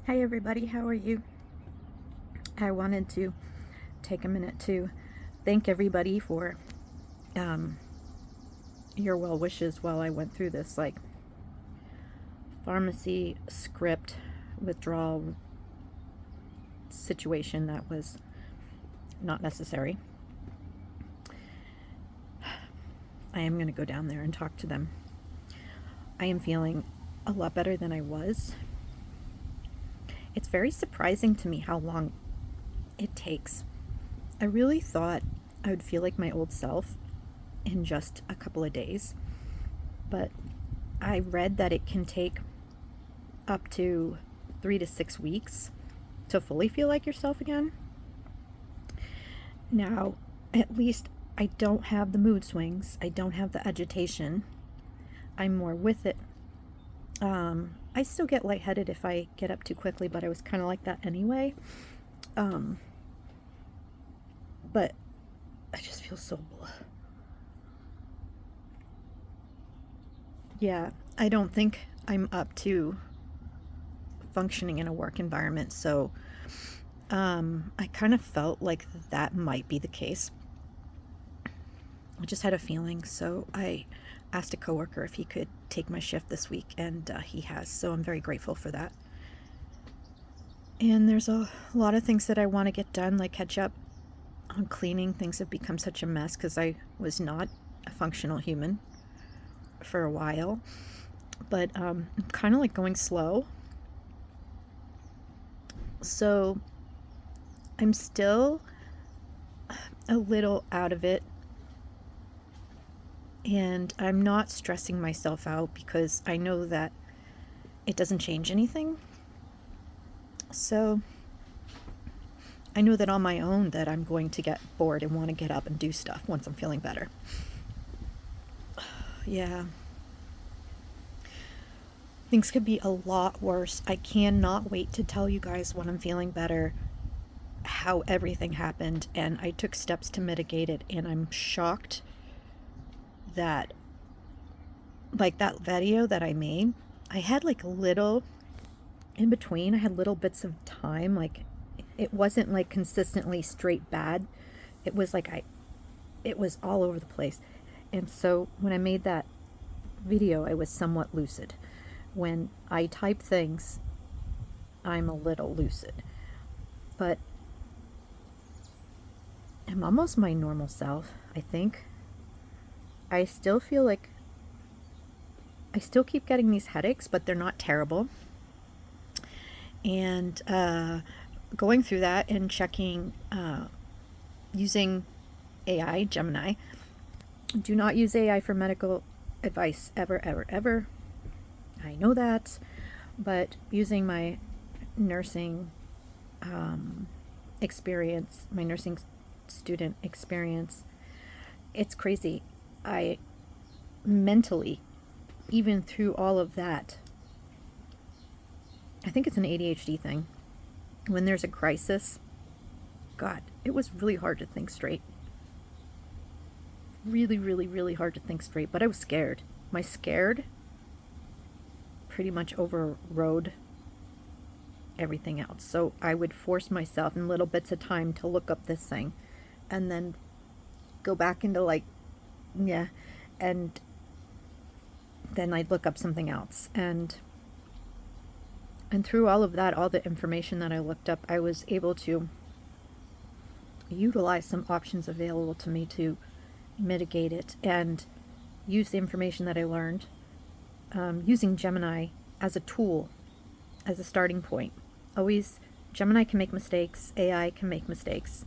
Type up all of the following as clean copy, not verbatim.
Hi everybody, how are you? I wanted to take a minute to thank everybody for your well wishes while I went through this pharmacy script withdrawal situation that was not necessary. I am going to go down there and talk to them. I am feeling a lot better than I was. It's very surprising to me how long it takes. I really thought I would feel like my old self in just a couple of days, but I read that it can take up to 3 to 6 weeks to fully feel like yourself again. Now, at least I don't have the mood swings. I don't have the agitation. I'm more with it. I still get lightheaded if I get up too quickly, but I was kind of like that anyway. But I just feel so blah. Yeah, I don't think I'm up to functioning in a work environment, so I kind of felt like that might be the case. I just had a feeling, so I asked a coworker if he could take my shift this week, and he has, so I'm very grateful for that. And there's a lot of things that I want to get done, like catch up on cleaning. Things have become such a mess because I was not a functional human for a while, but I'm kind of like going slow. So I'm still a little out of it, and I'm not stressing myself out because I know that it doesn't change anything. So I know that on my own that I'm going to get bored and want to get up and do stuff once I'm feeling better. Yeah. Things could be a lot worse. I cannot wait to tell you guys when I'm feeling better how everything happened, and I took steps to mitigate it, and I'm shocked that, like, that video that I made, I had like little in between, I had little bits of time, like it wasn't like consistently straight bad. It was like it was all over the place. And so when I made that video, I was somewhat lucid. When I type things, I'm a little lucid, but I'm almost my normal self, I think. I still feel like I still keep getting these headaches, but they're not terrible. And going through that and checking, using AI, Gemini. Do not use AI for medical advice, ever, ever, ever. I know that. But using my nursing experience, my nursing student experience, it's crazy. I mentally, even through all of that, I think it's an ADHD thing. When there's a crisis, God, it was really hard to think straight. Really, really, really hard to think straight. But I was scared. My scared pretty much overrode everything else. So I would force myself in little bits of time to look up this thing and then go back into and then I'd look up something else. And through all of that, all the information that I looked up, I was able to utilize some options available to me to mitigate it and use the information that I learned, using Gemini as a tool, as a starting point. Always, Gemini can make mistakes, AI can make mistakes,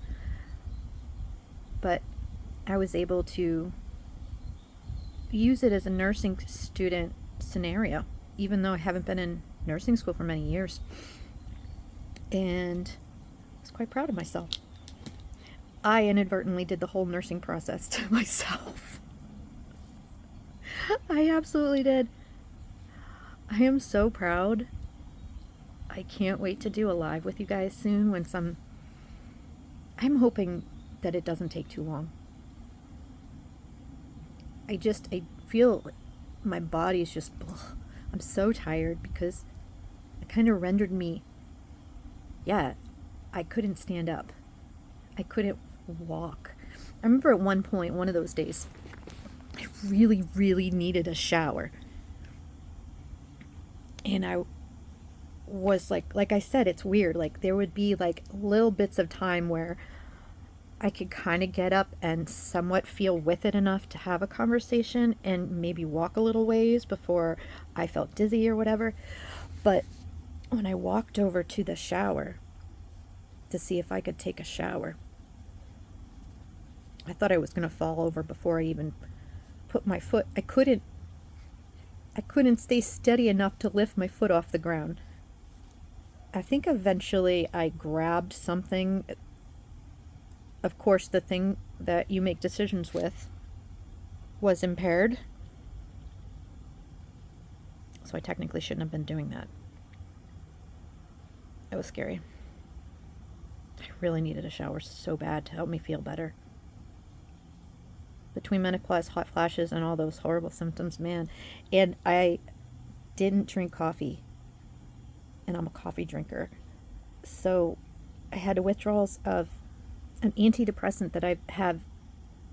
but I was able to use it as a nursing student scenario, even though I haven't been in nursing school for many years. And I was quite proud of myself. I inadvertently did the whole nursing process to myself. I absolutely did. I am so proud. I can't wait to do a live with you guys soon I'm hoping that it doesn't take too long. I feel my body is just, ugh. I'm so tired because it kind of rendered me Yeah, I couldn't stand up. I couldn't walk. I remember at one point, one of those days, I really, really needed a shower. And I was like I said, it's weird. Like, there would be like little bits of time where I could kind of get up and somewhat feel with it enough to have a conversation and maybe walk a little ways before I felt dizzy or whatever. But when I walked over to the shower to see if I could take a shower, I thought I was going to fall over before I even put my foot. I couldn't stay steady enough to lift my foot off the ground. I think eventually I grabbed something. Of course, the thing that you make decisions with was impaired. So I technically shouldn't have been doing that. It was scary. I really needed a shower so bad to help me feel better. Between menopause, hot flashes, and all those horrible symptoms, man. And I didn't drink coffee. And I'm a coffee drinker. So I had withdrawals of an antidepressant that I have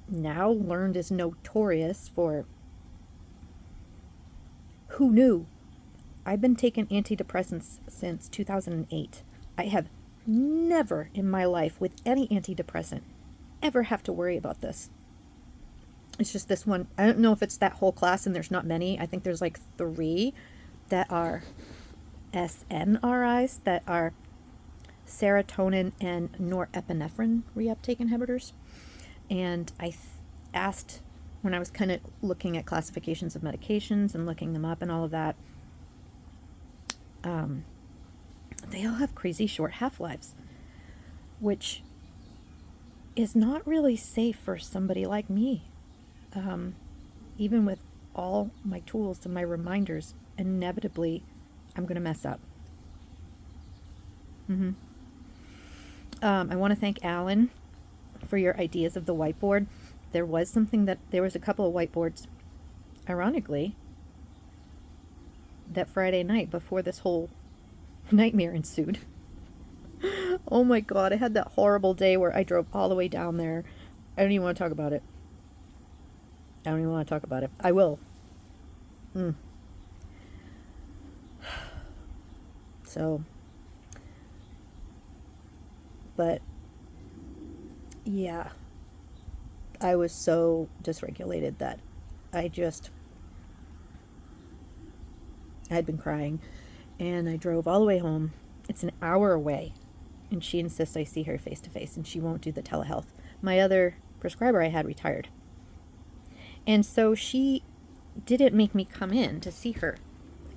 now learned is notorious for. Who knew? I've been taking antidepressants since 2008. I have never in my life with any antidepressant ever have to worry about this. It's just this one. I don't know if it's that whole class, and there's not many. I think there's like 3 that are SNRIs, that are serotonin and norepinephrine reuptake inhibitors. And I asked, when I was kind of looking at classifications of medications and looking them up and all of that, they all have crazy short half-lives, which is not really safe for somebody like me. Even with all my tools and my reminders, inevitably I'm going to mess up. I want to thank Alan for your ideas of the whiteboard. There was a couple of whiteboards, ironically, that Friday night before this whole nightmare ensued. Oh my God, I had that horrible day where I drove all the way down there. I don't even want to talk about it. I will. So, but yeah, I was so dysregulated that I had been crying, and I drove all the way home. It's an hour away, and she insists I see her face to face, and she won't do the telehealth. My other prescriber I had retired. And so she didn't make me come in to see her.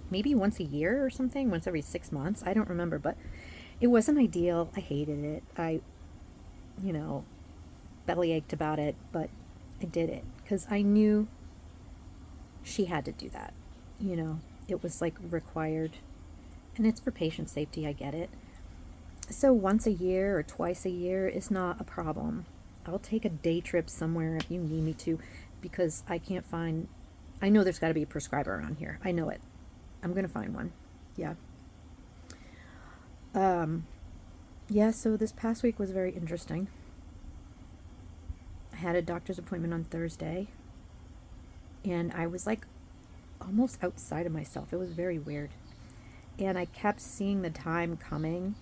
Maybe once a year or something, once every 6 months. I don't remember, but it wasn't ideal. I hated it. I belly ached about it, but I did it because I knew she had to do that. It was like required, and it's for patient safety. I get it. So once a year or twice a year is not a problem. I'll take a day trip somewhere if you need me to, because I know there's got to be a prescriber around here. I know it. I'm going to find one. Yeah. Yeah, so this past week was very interesting. I had a doctor's appointment on Thursday, and I was like almost outside of myself. It was very weird. And I kept seeing the time coming,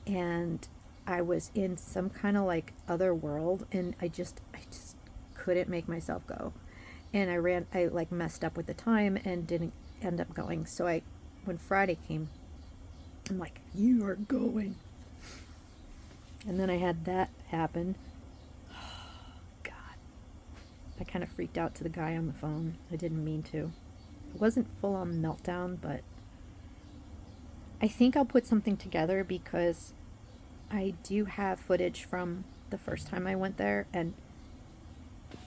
and I was in some kind of like other world, and I just couldn't make myself go. And I like messed up with the time and didn't end up going. So when Friday came, I'm like, you are going. And then I had that happen. Oh, God. I kind of freaked out to the guy on the phone. I didn't mean to. It wasn't full on meltdown, but I think I'll put something together because I do have footage from the first time I went there, and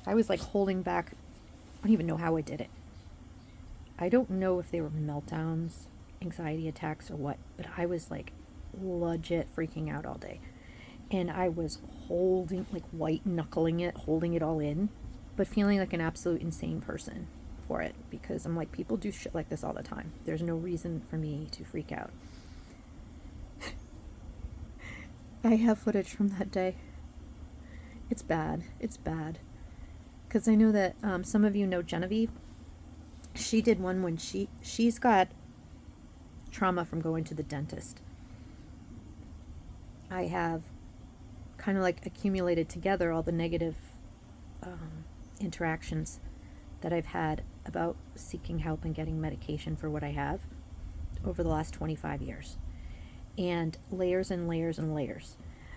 I was like holding back. I don't even know how I did it. I don't know if they were meltdowns, anxiety attacks, or what, but I was like legit freaking out all day. And I was holding, like white knuckling it, holding it all in, but feeling like an absolute insane person for it, because I'm like, people do shit like this all the time. There's no reason for me to freak out. I have footage from that day. It's bad. It's bad. Because I know that some of you know Genevieve. She did one when she's got trauma from going to the dentist. I have kind of like accumulated together all the negative interactions that I've had about seeking help and getting medication for what I have over the last 25 years. And layers and layers and layers.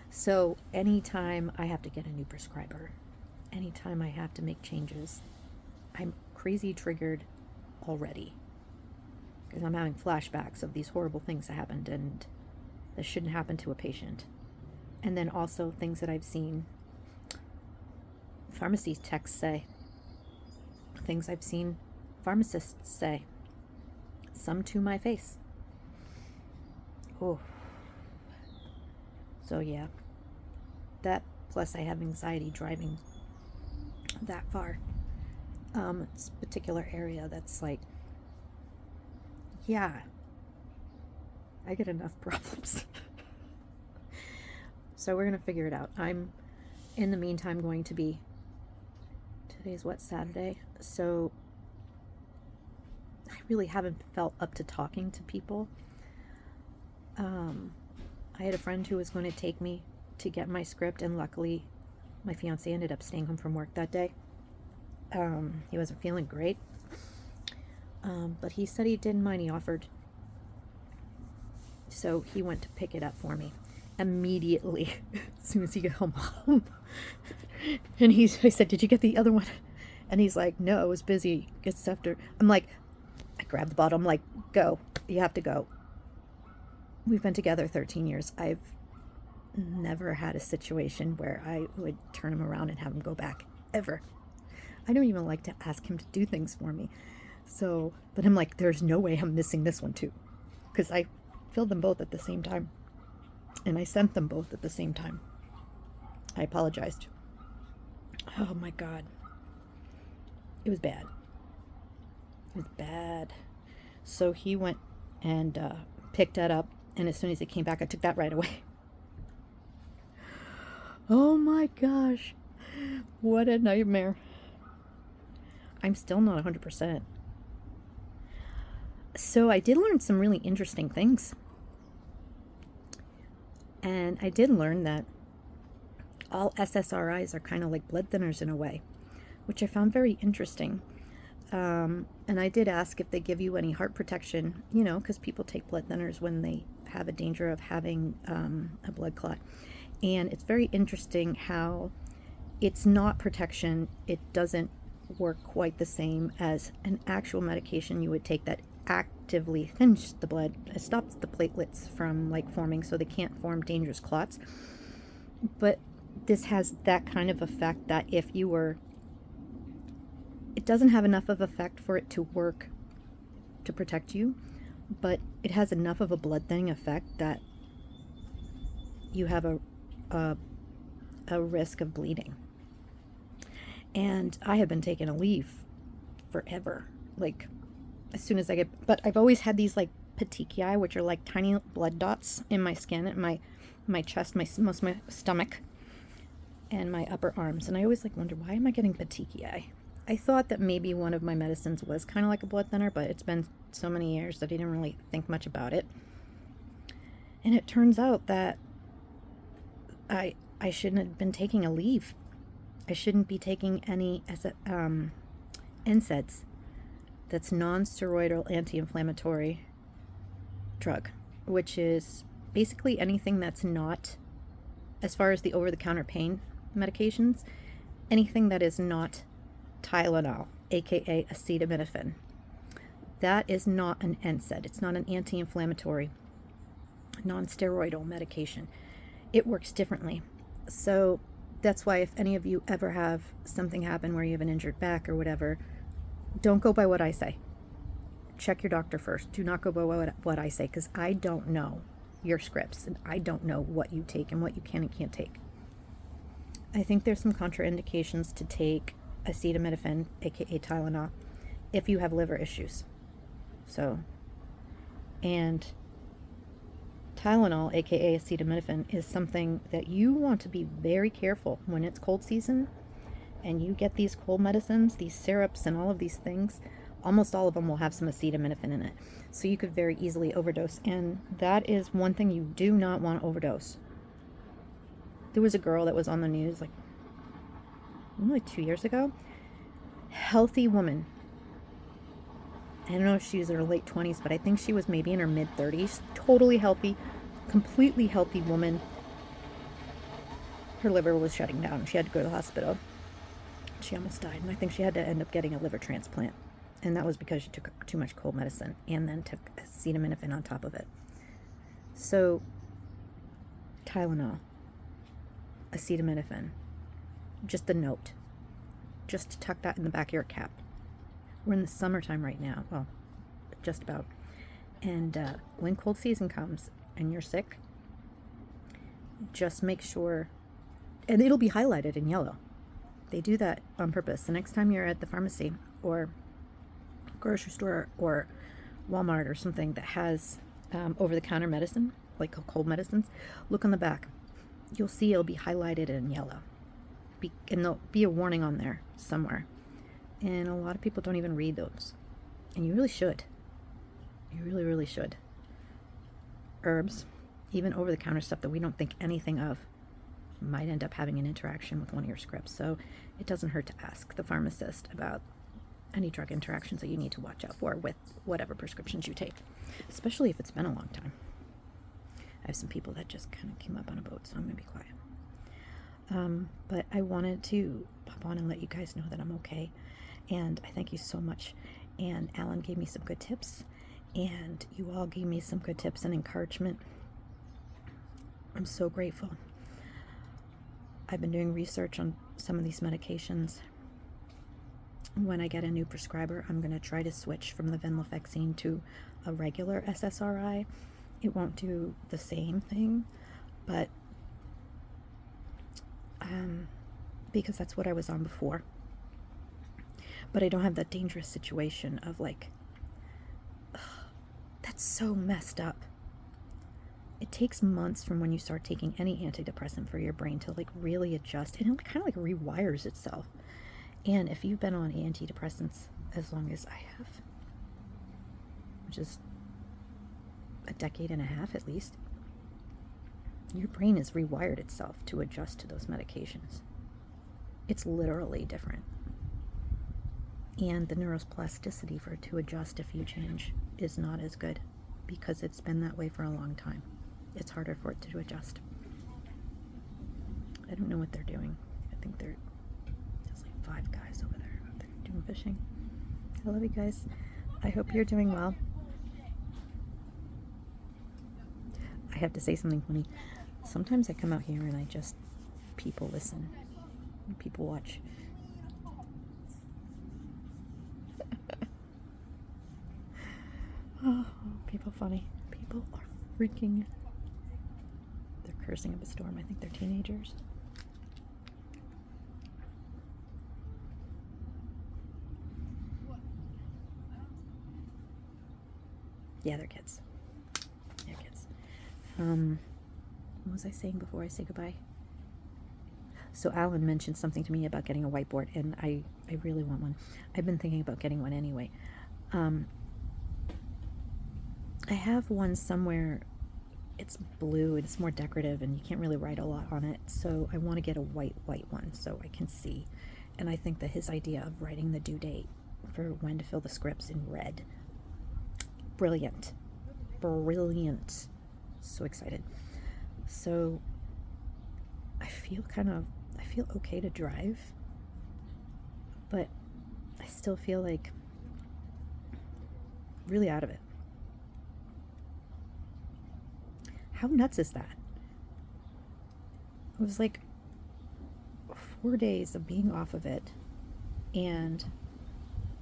So anytime I have to get a new prescriber, anytime I have to make changes, I'm crazy triggered already. Because I'm having flashbacks of these horrible things that happened and that shouldn't happen to a patient. And then also things that I've seen pharmacy techs say, things I've seen pharmacists say, some to my face. Oh. So yeah, that plus I have anxiety driving that far. It's a particular area that's like, yeah, I get enough problems. So we're going to figure it out. I'm, in the meantime, going to be, today's what, Saturday? So I really haven't felt up to talking to people. I had a friend who was going to take me to get my script, and luckily my fiance ended up staying home from work that day. He wasn't feeling great. But he said he didn't mind. He offered. So he went to pick it up for me immediately as soon as he got home. And I said, did you get the other one? And he's like, no, I was busy. Get stuff to. I'm like, I grabbed the bottle. I'm like, go. You have to go. We've been together 13 years. I've never had a situation where I would turn him around and have him go back. Ever. I don't even like to ask him to do things for me. So, but I'm like, there's no way I'm missing this one too. Because I filled them both at the same time. And I sent them both at the same time. I apologized. Oh my God. It was bad. It was bad. So he went and picked that up. And as soon as he came back, I took that right away. Oh my gosh. What a nightmare. I'm still not 100%. So I did learn some really interesting things. And I did learn that all SSRIs are kind of like blood thinners in a way, which I found very interesting. And I did ask if they give you any heart protection, because people take blood thinners when they have a danger of having a blood clot. And it's very interesting how it's not protection. It doesn't work quite the same as an actual medication you would take that actively thins the blood. It stops the platelets from forming, so they can't form dangerous clots. But this has that kind of effect that if you were, it doesn't have enough of effect for it to work to protect you, but it has enough of a blood thinning effect that you have a risk of bleeding. And I have been taking a leave forever, as soon as I get, but I've always had these petechiae, which are tiny blood dots in my skin, and my chest, most of my stomach, and my upper arms. And I always wonder, why am I getting petechiae? I thought that maybe one of my medicines was kind of like a blood thinner, but it's been so many years that I didn't really think much about it. And it turns out that I shouldn't have been taking a leave. I shouldn't be taking any NSAIDs. That's non-steroidal anti-inflammatory drug, which is basically anything that's not, as far as the over-the-counter pain medications, anything that is not Tylenol, aka acetaminophen. That is not an NSAID. It's not an anti-inflammatory, non-steroidal medication. It works differently. So that's why if any of you ever have something happen where you have an injured back or whatever, don't go by what I say. Check your doctor first. Do not go by what I say, because I don't know your scripts, and I don't know what you take and what you can and can't take. I think there's some contraindications to take acetaminophen, aka Tylenol, if you have liver issues. So, and Tylenol, aka acetaminophen, is something that you want to be very careful when it's cold season and you get these cold medicines, these syrups and all of these things. Almost all of them will have some acetaminophen in it. So you could very easily overdose. And that is one thing you do not want to overdose. There was a girl that was on the news like 2 years ago. Healthy woman. I don't know if she was in her late 20s, but I think she was maybe in her mid 30s. Totally healthy, completely healthy woman. Her liver was shutting down. She had to go to the hospital. She almost died, and I think she had to end up getting a liver transplant. And that was because she took too much cold medicine and then took acetaminophen on top of it. So, Tylenol, acetaminophen, just a note. Just tuck that in the back of your cap. We're in the summertime right now. Well, just about. And when cold season comes and you're sick, just make sure, and it'll be highlighted in yellow. They do that on purpose. The next time you're at the pharmacy or grocery store or Walmart or something that has over-the-counter medicine, like cold medicines, look on the back. You'll see it'll be highlighted in yellow. And there'll be a warning on there somewhere. And a lot of people don't even read those. And you really should. You really, really should. Herbs, even over-the-counter stuff that we don't think anything of, might end up having an interaction with one of your scripts. So it doesn't hurt to ask the pharmacist about any drug interactions that you need to watch out for with whatever prescriptions you take, especially if it's been a long time. I have some people that just kind of came up on a boat, so I'm going to be quiet. But I wanted to pop on and let you guys know that I'm okay. And I thank you so much. And Alan gave me some good tips. And you all gave me some good tips and encouragement. I'm so grateful. I've been doing research on some of these medications. When I get a new prescriber, I'm going to try to switch from the Venlafaxine to a regular SSRI. It won't do the same thing, but because that's what I was on before. But I don't have that dangerous situation of that's so messed up. It takes months from when you start taking any antidepressant for your brain to really adjust, and it kind of rewires itself. And if you've been on antidepressants as long as I have, which is a decade and a half at least, your brain has rewired itself to adjust to those medications. It's literally different. And the neuroplasticity for it to adjust if you change is not as good because it's been that way for a long time. It's harder for it to adjust. I don't know what they're doing. I think there's 5 guys over there out there doing fishing. I love you guys. I hope you're doing well. I have to say something funny. Sometimes I come out here and people listen. People watch. Oh, people funny. People are freaking. They're cursing up a storm. I think they're teenagers. Yeah, they're kids. They're kids. What was I saying before I say goodbye? So Alan mentioned something to me about getting a whiteboard, and I really want one. I've been thinking about getting one anyway. I have one somewhere. It's blue and it's more decorative and you can't really write a lot on it. So I want to get a white one so I can see. And I think that his idea of writing the due date for when to fill the scripts in red, brilliant. So excited. So I feel okay to drive, but I still feel really out of it. How nuts is that? It was 4 days of being off of it, and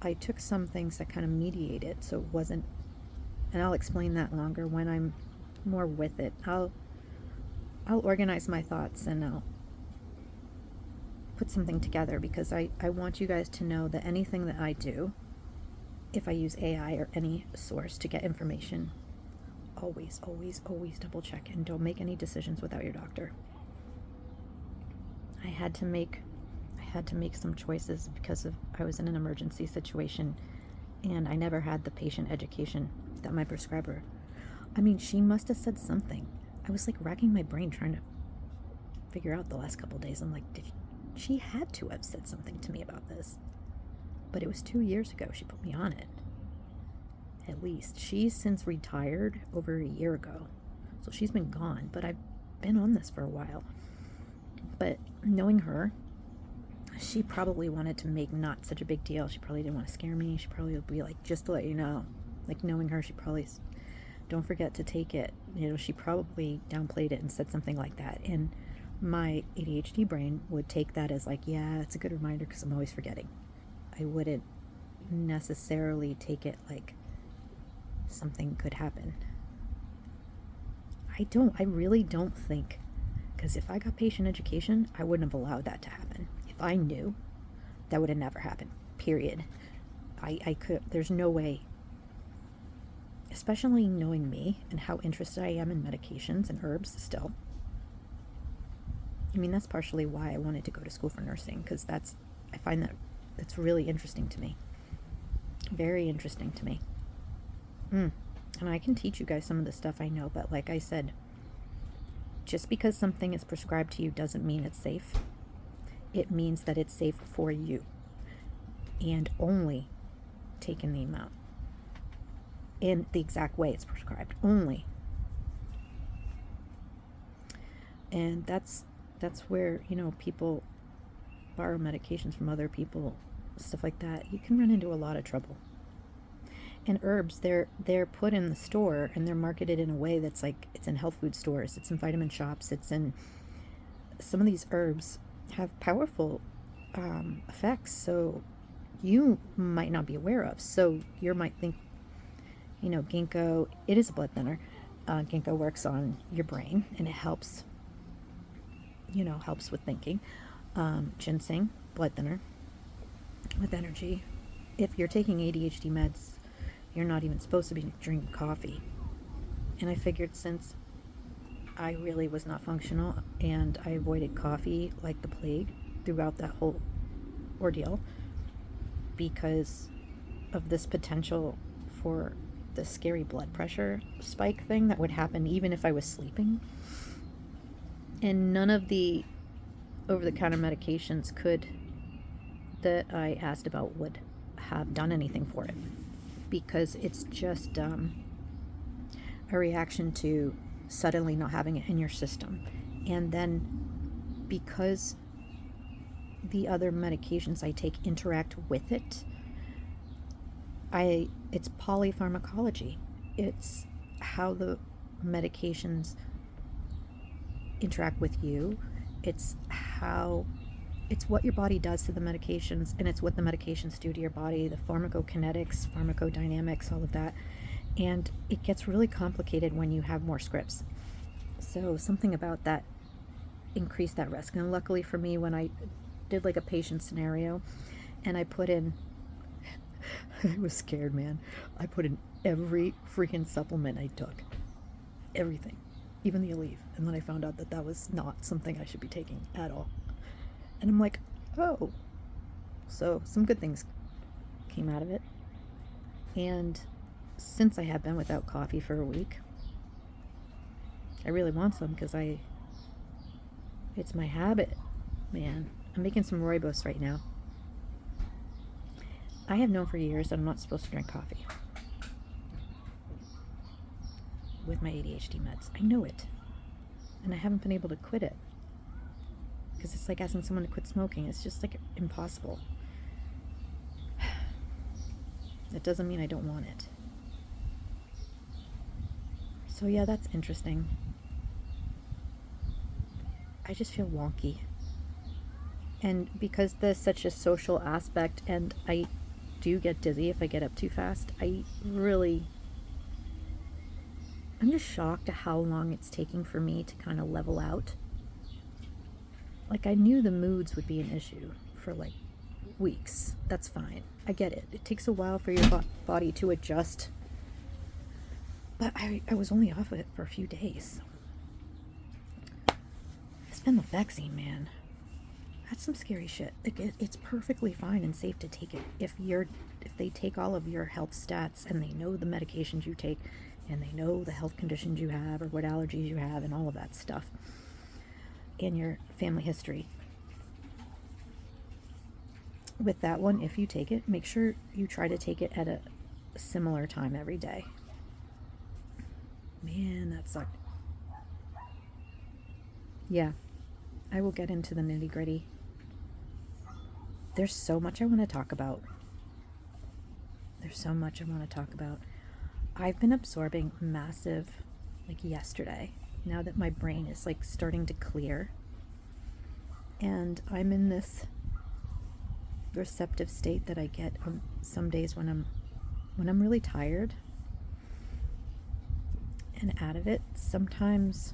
I took some things that kind of mediate it, so it wasn't, and I'll explain that longer when I'm more with it. I'll organize my thoughts and I'll put something together, because I want you guys to know that anything that I do, if I use AI or any source to get information, always, always, always double check, and don't make any decisions without your doctor. I had to make some choices because I was in an emergency situation, and I never had the patient education that my prescriber. I mean, she must have said something. I was like racking my brain trying to figure out the last couple of days. I'm like, she had to have said something to me about this. But it was 2 years ago she put me on it. At least. She's since retired over a year ago. So she's been gone, but I've been on this for a while. But knowing her, she probably wanted to make not such a big deal. She probably didn't want to scare me. She probably would be like, just to let you know. Like, knowing her, she probably, don't forget to take it. You know, she probably downplayed it and said something like that. And my ADHD brain would take that as like, yeah, it's a good reminder because I'm always forgetting. I wouldn't necessarily take it like something could happen. I really don't think, because if I got patient education, I wouldn't have allowed that to happen. If I knew, that would have never happened, period. I could, there's no way, especially knowing me and how interested I am in medications and herbs still. I mean, that's partially why I wanted to go to school for nursing, because I find that it's really interesting to me. Very interesting to me. And I can teach you guys some of the stuff I know, but like I said, just because something is prescribed to you doesn't mean it's safe. It means that it's safe for you, and only take in the amount in the exact way it's prescribed, only. And that's where, you know, people borrow medications from other people, stuff like that. You can run into a lot of trouble. And herbs, they're put in the store and they're marketed in a way that's like, it's in health food stores, it's in vitamin shops, it's in, some of these herbs have powerful effects, so you might not be aware of. So you might think, you know, ginkgo, it is a blood thinner. Ginkgo works on your brain and it helps, you know, helps with thinking. Ginseng, blood thinner, with energy. If you're taking ADHD meds, you're not even supposed to be drinking coffee. And I figured, since I really was not functional and I avoided coffee like the plague throughout that whole ordeal because of this potential for the scary blood pressure spike thing that would happen even if I was sleeping. And none of the over-the-counter medications that I asked about would have done anything for it, because it's just a reaction to suddenly not having it in your system. And then because the other medications I take interact with it, it's polypharmacology. It's how the medications interact with you. It's what your body does to the medications, and it's what the medications do to your body, the pharmacokinetics, pharmacodynamics, all of that. And it gets really complicated when you have more scripts. So something about that increased that risk. And luckily for me, when I did like a patient scenario and I put in, I was scared, man. I put in every freaking supplement I took. Everything. Even the Aleve. And then I found out that was not something I should be taking at all. And I'm like, oh. So some good things came out of it. And since I have been without coffee for a week, I really want some because it's my habit, man. I'm making some rooibos right now. I have known for years that I'm not supposed to drink coffee with my ADHD meds. I know it. And I haven't been able to quit it. Because it's like asking someone to quit smoking. It's just like impossible. That doesn't mean I don't want it. So yeah, that's interesting. I just feel wonky. And because there's such a social aspect, and I do get dizzy if I get up too fast, I'm just shocked at how long it's taking for me to kind of level out. Like, I knew the moods would be an issue for like weeks. That's fine. I get it. It takes a while for your body to adjust But I was only off of it for a few days. It's Venlafaxine, man. That's some scary shit. Like it's perfectly fine and safe to take it if they take all of your health stats and they know the medications you take and they know the health conditions you have or what allergies you have and all of that stuff and your family history. With that one, if you take it, make sure you try to take it at a similar time every day. Man, that sucked. Yeah, I will get into the nitty-gritty. There's so much I want to talk about. I've been absorbing massive, like yesterday, now that my brain is like starting to clear. And I'm in this receptive state that I get on some days when I'm really tired and out of it. Sometimes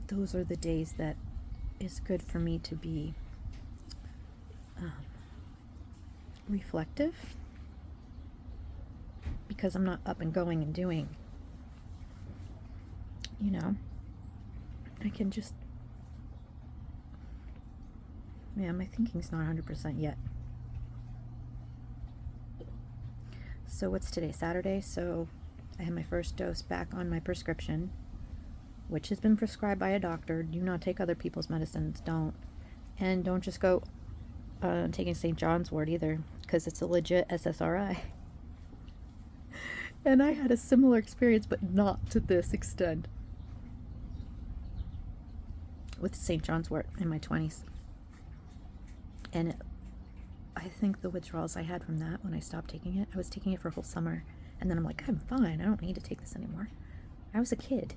those are the days that is good for me to be reflective, because I'm not up and going and doing, I can just, man, my thinking's not 100% yet. So what's today? Saturday. So I had my first dose back on my prescription, which has been prescribed by a doctor. Do not take other people's medicines. Don't. And don't just go taking St. John's wort either, because it's a legit SSRI. And I had a similar experience, but not to this extent, with St. John's wort in my 20s. And I think the withdrawals I had from that when I stopped taking it, I was taking it for a whole summer. And then I'm like, I'm fine. I don't need to take this anymore. I was a kid.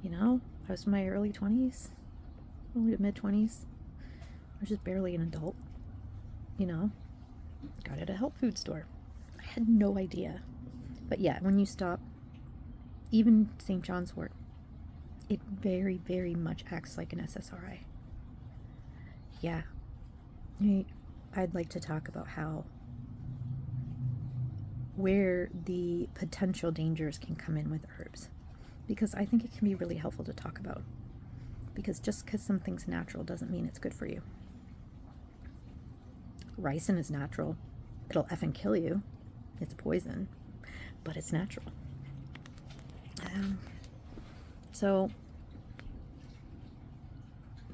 I was in my early 20s, early to mid 20s. I was just barely an adult. Got it at a health food store. I had no idea. But yeah, when you stop, even St. John's wort, it very, very much acts like an SSRI. Yeah. I'd like to talk about where the potential dangers can come in with herbs, because I think it can be really helpful to talk about, because just because something's natural doesn't mean it's good for you. Ricin is natural. It'll effing kill you. It's poison, but it's natural.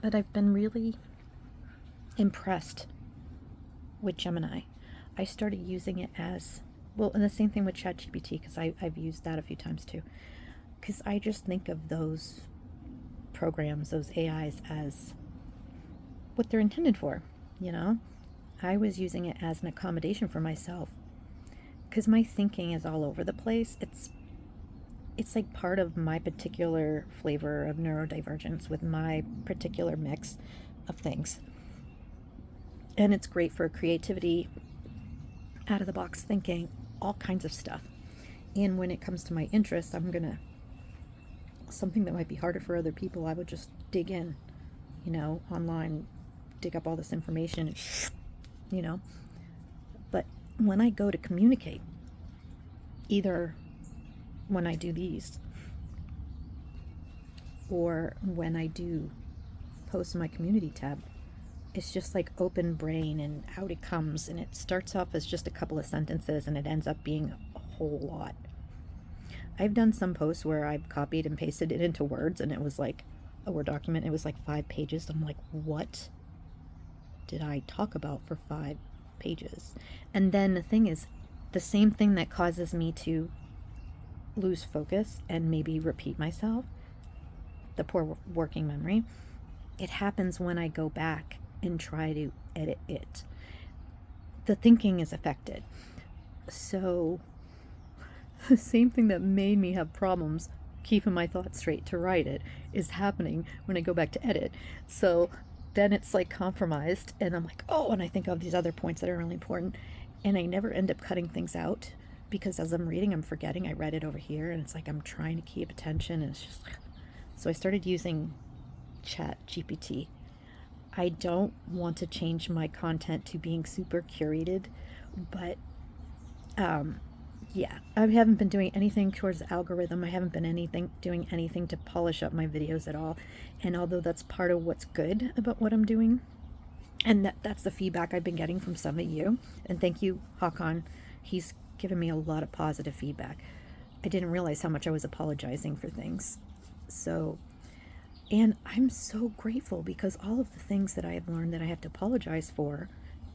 But I've been really impressed with Gemini. I started using it as, well, and the same thing with ChatGPT, because I've used that a few times too. Because I just think of those programs, those AIs, as what they're intended for, I was using it as an accommodation for myself, because my thinking is all over the place. It's like part of my particular flavor of neurodivergence with my particular mix of things. And it's great for creativity, out of the box thinking, all kinds of stuff. And when it comes to my interests, something that might be harder for other people, I would just dig in, online, dig up all this information, But when I go to communicate, either when I do these or when I do post in my community tab, it's just like open brain and out it comes, and it starts off as just a couple of sentences and it ends up being a whole lot. I've done some posts where I've copied and pasted it into words, and it was like a Word document. It was like 5 pages. I'm like, what did I talk about for 5 pages? And then the thing is, the same thing that causes me to lose focus and maybe repeat myself, the poor working memory, it happens when I go back and try to edit it. The thinking is affected. So the same thing that made me have problems keeping my thoughts straight to write it is happening when I go back to edit. So then it's like compromised, and I'm like, oh, and I think of these other points that are really important, and I never end up cutting things out, because as I'm reading, I'm forgetting I read it over here, and it's like I'm trying to keep attention, and it's just, so I started using ChatGPT. I don't want to change my content to being super curated, but yeah, I haven't been doing anything towards the algorithm. I haven't been doing anything to polish up my videos at all. And although that's part of what's good about what I'm doing, and that's the feedback I've been getting from some of you, and thank you, Hakan. He's given me a lot of positive feedback. I didn't realize how much I was apologizing for things. So, and I'm so grateful because all of the things that I have learned that I have to apologize for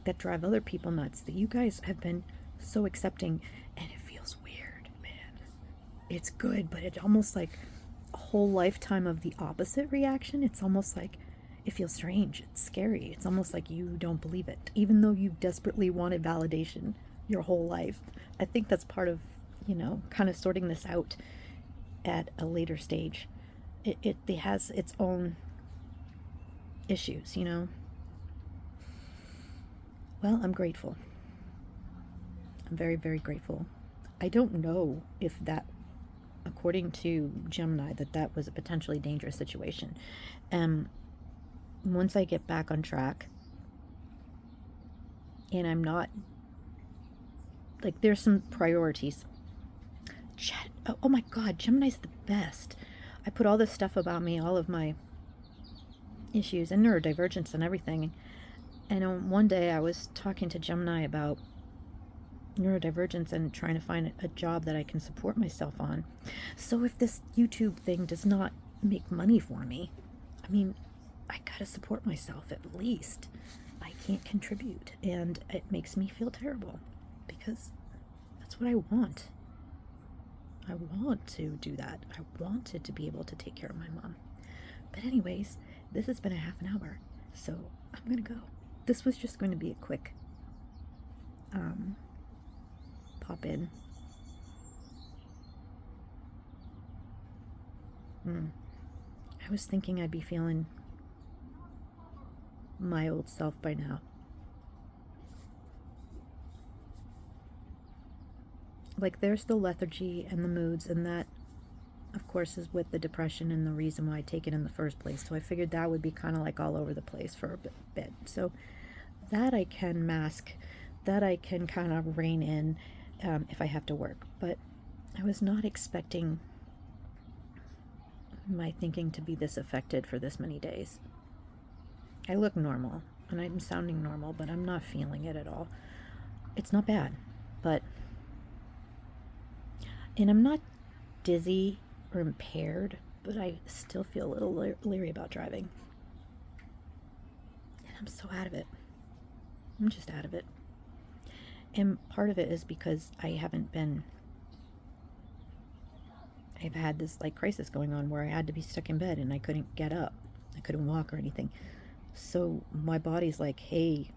that drive other people nuts, that you guys have been so accepting, and it feels weird, man. It's good, but it's almost like a whole lifetime of the opposite reaction. It's almost like it feels strange. It's scary. It's almost like you don't believe it, even though you desperately wanted validation your whole life. I think that's part of, kind of sorting this out at a later stage. It has its own issues, Well, I'm grateful. I'm very, very grateful. I don't know if that, according to Gemini, that was a potentially dangerous situation. Once I get back on track, and I'm not, like, there's some priorities. Oh my God, Gemini's the best. I put all this stuff about me, all of my issues and neurodivergence and everything. And one day I was talking to Gemini about neurodivergence and trying to find a job that I can support myself on. So if this YouTube thing does not make money for me, I mean, I gotta support myself at least. I can't contribute, and it makes me feel terrible because that's what I want. I want to do that. I wanted to be able to take care of my mom. But anyways, this has been a half an hour, so I'm gonna go. This was just going to be a quick pop in. I was thinking I'd be feeling my old self by now. Like, there's the lethargy and the moods, and that, of course, is with the depression and the reason why I take it in the first place. So I figured that would be kind of like all over the place for a bit. So that I can mask, that I can kind of rein in if I have to work. But I was not expecting my thinking to be this affected for this many days. I look normal, and I'm sounding normal, but I'm not feeling it at all. It's not bad, but... And I'm not dizzy or impaired, but I still feel a little leery about driving. And I'm so out of it. I'm just out of it. And part of it is because I've had this like crisis going on where I had to be stuck in bed and I couldn't get up. I couldn't walk or anything. So my body's like, hey,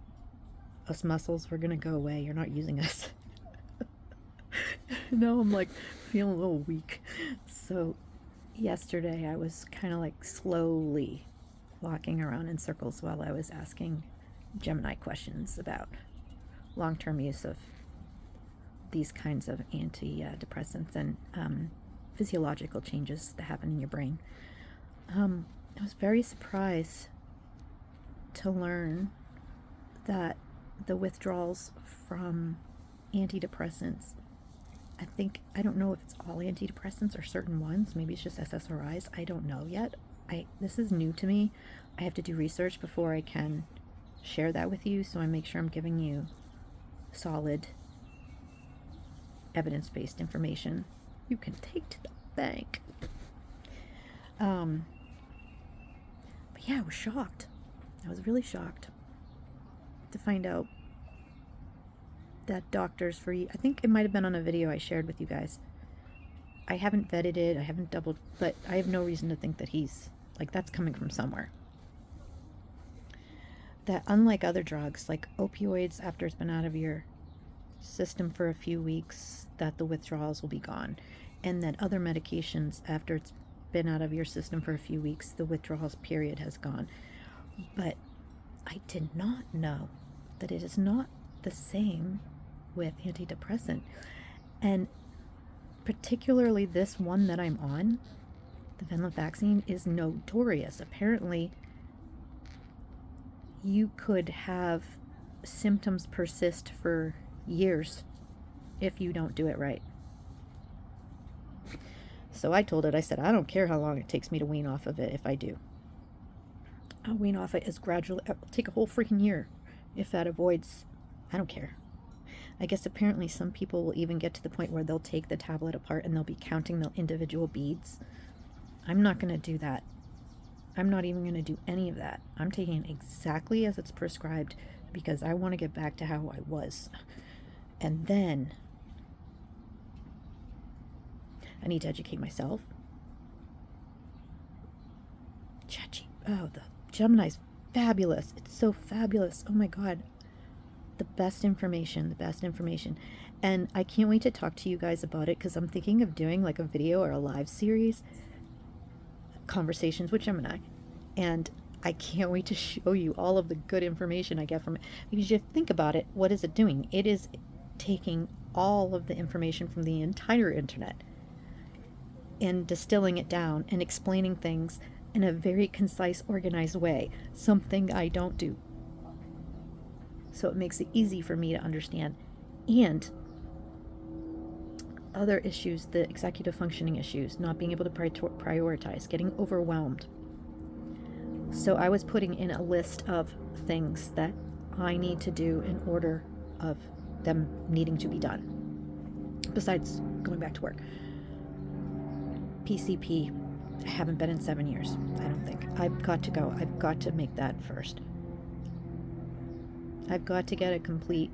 us muscles, we're gonna go away. You're not using us. Now I'm like feeling a little weak. So yesterday I was kind of like slowly walking around in circles while I was asking Gemini questions about long-term use of these kinds of antidepressants and physiological changes that happen in your brain. I was very surprised to learn that the withdrawals from antidepressants, I don't know if it's all antidepressants or certain ones, maybe it's just SSRIs, I don't know yet. This is new to me. I have to do research before I can share that with you, so I make sure I'm giving you solid, evidence-based information you can take to the bank. But yeah, I was shocked. I was really shocked to find out that doctors I think it might have been on a video I shared with you guys. I haven't vetted it, I haven't but I have no reason to think that that's coming from somewhere. That unlike other drugs, like opioids, after it's been out of your system for a few weeks, that the withdrawals will be gone. And that other medications, after it's been out of your system for a few weeks, the withdrawals period has gone. But I did not know that it is not the same with antidepressant. And particularly this one that I'm on, the Venlafaxine, is notorious. Apparently, you could have symptoms persist for years if you don't do it right. So I told it, I said, I don't care how long it takes me to wean off of it if I do. I'll wean off it as gradually. It'll take a whole freaking year if that avoids. I don't care. I guess apparently some people will even get to the point where they'll take the tablet apart and they'll be counting the individual beads. I'm not going to do that. I'm not even going to do any of that. I'm taking it exactly as it's prescribed because I want to get back to how I was. And then I need to educate myself. Oh, the Gemini's fabulous. It's so fabulous. Oh my God. The best information, the best information. And I can't wait to talk to you guys about it because I'm thinking of doing like a video or a live series, Conversations with Gemini. And I can't wait to show you all of the good information I get from it. Because you think about it, what is it doing? It is taking all of the information from the entire internet and distilling it down and explaining things in a very concise, organized way. Something I don't do. So it makes it easy for me to understand. And other issues, the executive functioning issues, not being able to prioritize, getting overwhelmed. So I was putting in a list of things that I need to do in order of them needing to be done. Besides going back to work. PCP, I haven't been in 7 years, I don't think. I've got to go. I've got to make that first. I've got to get a complete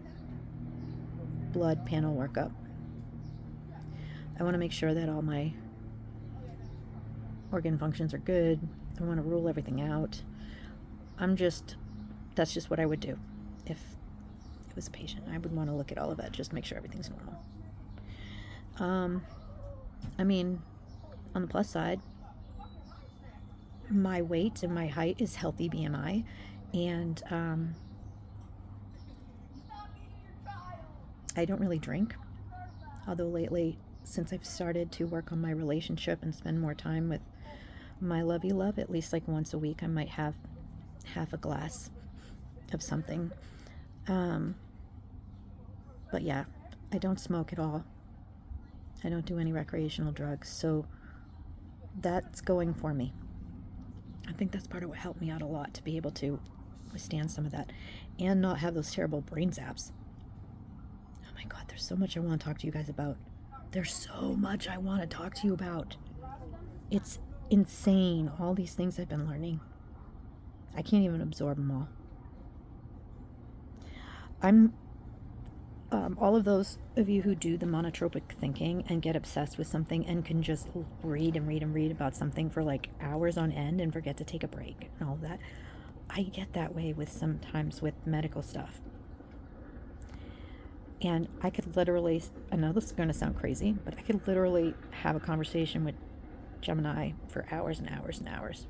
blood panel workup. I want to make sure that all my organ functions are good. I want to rule everything out. That's just what I would do if it was a patient. I would want to look at all of that, just make sure everything's normal. I mean, on the plus side, my weight and my height is healthy BMI, and I don't really drink, although lately, since I've started to work on my relationship and spend more time with my lovey love, at least like once a week, I might have half a glass of something. But yeah, I don't smoke at all. I don't do any recreational drugs, so that's going for me. I think that's part of what helped me out a lot, to be able to withstand some of that and not have those terrible brain zaps. Oh my God, there's so much I want to talk to you guys about. There's so much I want to talk to you about. It's insane, all these things I've been learning. I can't even absorb them all. All of those of you who do the monotropic thinking and get obsessed with something and can just read and read and read about something for like hours on end and forget to take a break and all of that, I get that way sometimes with medical stuff. And I could literally, I know this is going to sound crazy, but I could literally have a conversation with Gemini for hours and hours and hours.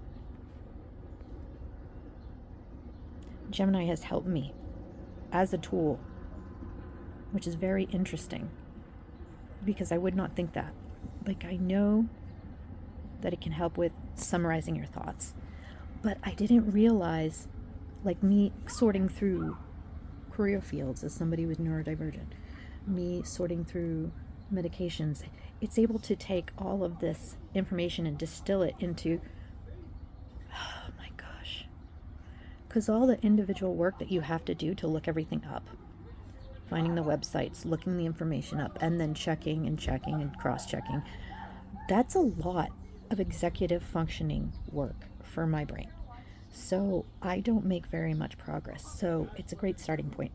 Gemini has helped me as a tool, which is very interesting because I would not think that. Like, I know that it can help with summarizing your thoughts, but I didn't realize, like me sorting through career fields as somebody with neurodivergent, me sorting through medications, it's able to take all of this information and distill it into, oh my gosh, because all the individual work that you have to do to look everything up, finding the websites, looking the information up, and then checking and cross-checking, that's a lot of executive functioning work for my brain. So I don't make very much progress. So it's a great starting point.